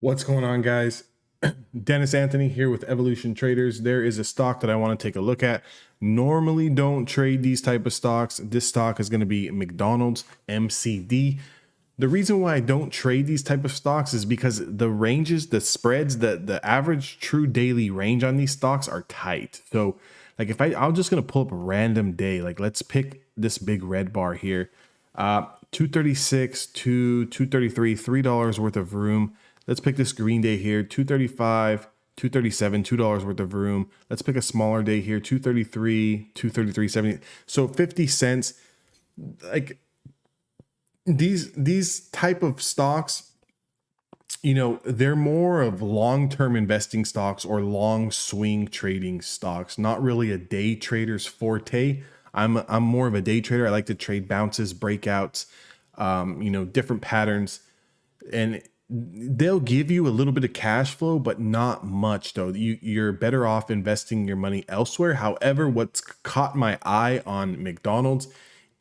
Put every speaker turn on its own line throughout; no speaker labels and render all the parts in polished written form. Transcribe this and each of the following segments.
What's going on, guys? Dennis Anthony here with Evolution Traders. There is a stock that I want to take a look at. Normally don't trade these type of stocks. This stock is going to be McDonald's, MCD. The reason why I don't trade these type of stocks is because the ranges, the spreads, the average true daily range on these stocks are tight. So like I'm just going to pull up a random day. Like let's pick this big red bar here. 236 to 233, $3 worth of room. Let's pick this green day here, 235, 237, $2 worth of room. Let's pick a smaller day here, 233, 233.70. So 50 cents. Like these type of stocks, they're more of long-term investing stocks or long swing trading stocks, not really a day trader's forte. I'm more of a day trader. I like to trade bounces, breakouts, different patterns, and they'll give you a little bit of cash flow, but not much though. You're better off investing your money elsewhere. However, what's caught my eye on McDonald's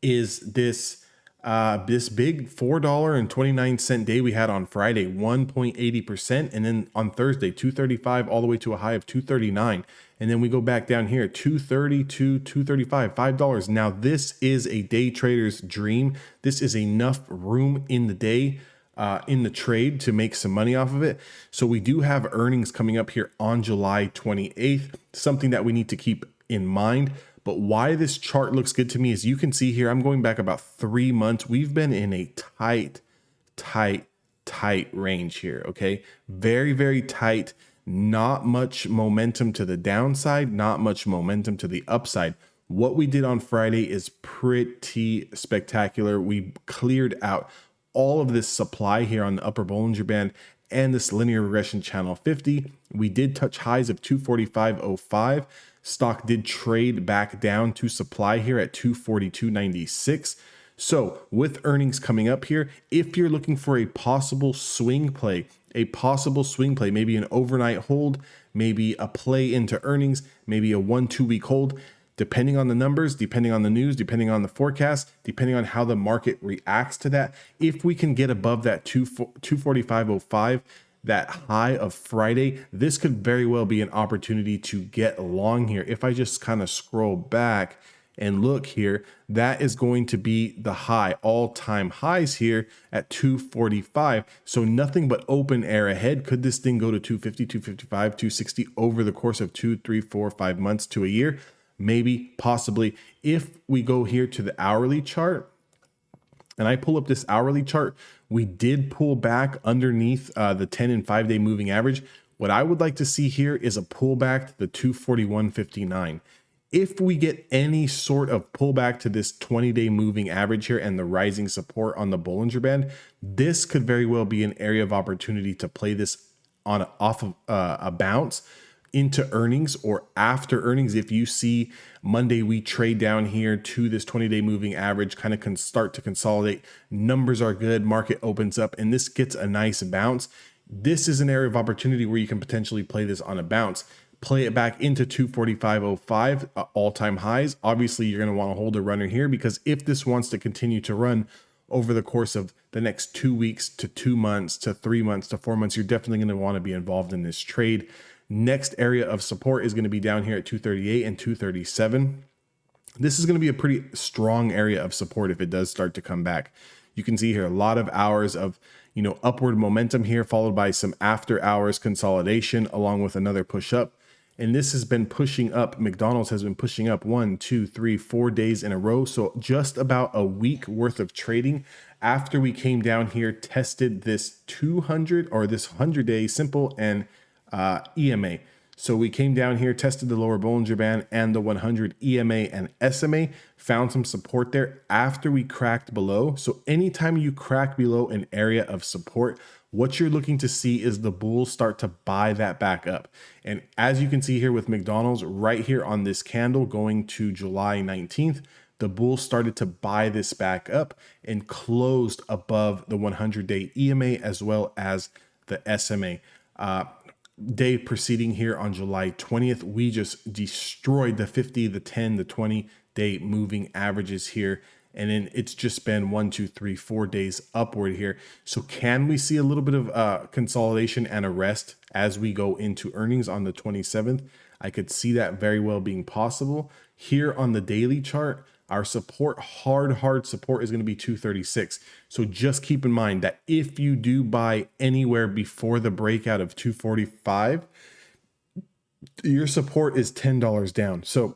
is this big $4.29 day we had on Friday, 1.80%, and then on Thursday 235 all the way to a high of 239, and then we go back down here 230 to 235, $5. Now this is a day trader's dream. This is enough room in the day, in the trade, to make some money off of it. So we do have earnings coming up here on July 28th, something that we need to keep in mind. But why this chart looks good to me is you can see here, I'm going back about 3 months. We've been in a tight range here. Okay. Very, very tight. Not much momentum to the downside, not much momentum to the upside. What we did on Friday is pretty spectacular. We cleared out all of this supply here on the upper Bollinger Band and this linear regression channel 50. We did touch highs of 245.05. Stock did trade back down to supply here at 242.96. So with earnings coming up here, if you're looking for a possible swing play, maybe an overnight hold, maybe a play into earnings, maybe a 1-2 week hold, depending on the numbers, depending on the news, depending on the forecast, depending on how the market reacts to that. If we can get above that 245.05, that high of Friday, this could very well be an opportunity to get long here. If I just kind of scroll back and look here, that is going to be the high, all-time highs here at 245. So nothing but open air ahead. Could this thing go to 250, 255, 260 over the course of 2, 3, 4, 5 months to a year? Maybe, possibly. If we go here to the hourly chart, and I pull up this hourly chart, we did pull back underneath the 10 and 5 day moving average. What I would like to see here is a pullback to the 241.59. If we get any sort of pullback to this 20-day moving average here and the rising support on the Bollinger Band, this could very well be an area of opportunity to play this off of a bounce into earnings or after earnings. If you see Monday we trade down here to this 20-day moving average, kind of can start to consolidate, numbers are good, market opens up, and this gets a nice bounce. This is an area of opportunity where you can potentially play this on a bounce, play it back into 245.05 all-time highs. Obviously you're going to want to hold a runner here, because if this wants to continue to run over the course of the next 2 weeks to 2 months to 3 months to 4 months, you're definitely going to want to be involved in this trade. Next area of support is going to be down here at 238 and 237. This is going to be a pretty strong area of support if it does start to come back. You can see here a lot of hours of upward momentum here, followed by some after hours consolidation along with another push up. And this has been pushing up. McDonald's has been pushing up 1, 2, 3, 4 days in a row. So just about a week worth of trading after we came down here, tested this 200 or this 100-day simple and EMA. So we came down here, tested the lower Bollinger Band and the 100 EMA and SMA, found some support there after we cracked below. So anytime you crack below an area of support, what you're looking to see is the bulls start to buy that back up. And as you can see here with McDonald's right here on this candle going to July 19th, the bulls started to buy this back up and closed above the 100-day EMA as well as the SMA. Day preceding here on July 20th, we just destroyed the 50, the 10, the 20 day moving averages here and then it's just been 1, 2, 3, 4 days upward here. So can we see a little bit of consolidation and a rest as we go into earnings on the 27th? I could see that very well being possible. Here on the daily chart, our support, hard support, is going to be 236. So just keep in mind that if you do buy anywhere before the breakout of 245, your support is $10 down. So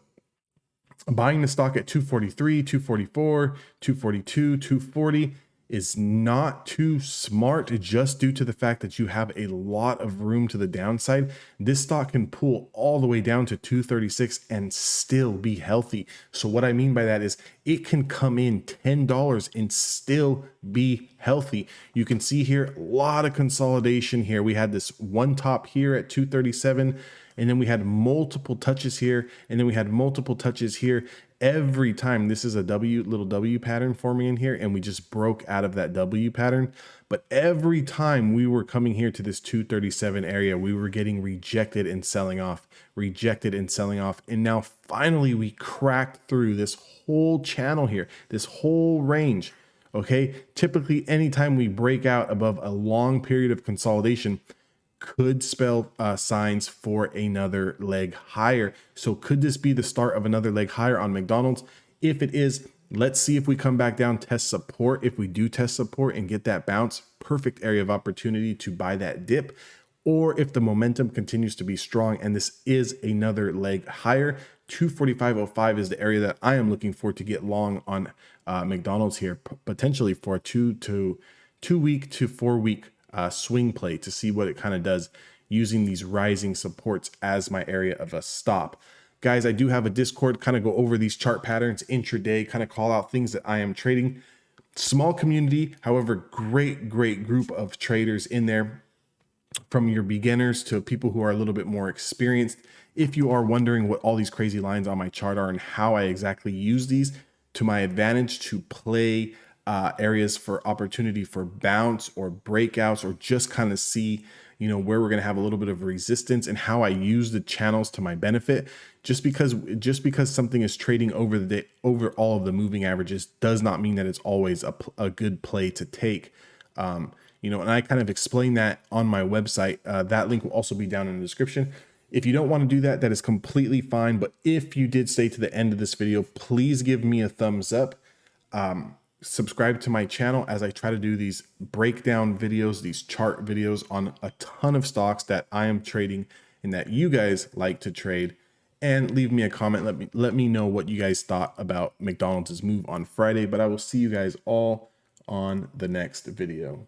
buying the stock at 243, 244, 242, 240 is not too smart, just due to the fact that you have a lot of room to the downside. This stock can pull all the way down to 236 and still be healthy. So what I mean by that is it can come in $10 and still be healthy. You can see here a lot of consolidation here. We had this one top here at 237, and then we had multiple touches here, and then we had multiple touches here. Every time, this is a little W pattern forming in here, and we just broke out of that W pattern. But every time we were coming here to this 237 area, we were getting rejected and selling off, rejected and selling off. And now finally we cracked through this whole channel here, this whole range. Okay, typically anytime we break out above a long period of consolidation, could spell signs for another leg higher. So could this be the start of another leg higher on McDonald's? If it is, let's see if we come back down, test support. If we do test support and get that bounce, perfect area of opportunity to buy that dip. Or if the momentum continues to be strong and this is another leg higher, 245.05 is the area that I am looking for to get long on McDonald's here, potentially for a 2 week to 4 week swing play to see what it kind of does, using these rising supports as my area of a stop. Guys, I do have a Discord, kind of go over these chart patterns intraday, kind of call out things that I am trading. Small community, however, great group of traders in there, from your beginners to people who are a little bit more experienced. If you are wondering what all these crazy lines on my chart are and how I exactly use these to my advantage to play areas for opportunity for bounce or breakouts, or just kind of see, you know, where we're going to have a little bit of resistance, and how I use the channels to my benefit. Just because something is trading over the day, over all of the moving averages, does not mean that it's always a good play to take. You know, and I kind of explain that on my website. That link will also be down in the description. If you don't want to do that, that is completely fine. But if you did stay to the end of this video, please give me a thumbs up. Subscribe to my channel as I try to do these breakdown videos, these chart videos on a ton of stocks that I am trading and that you guys like to trade. And leave me a comment. Let me know what you guys thought about McDonald's move on Friday. But I will see you guys all on the next video.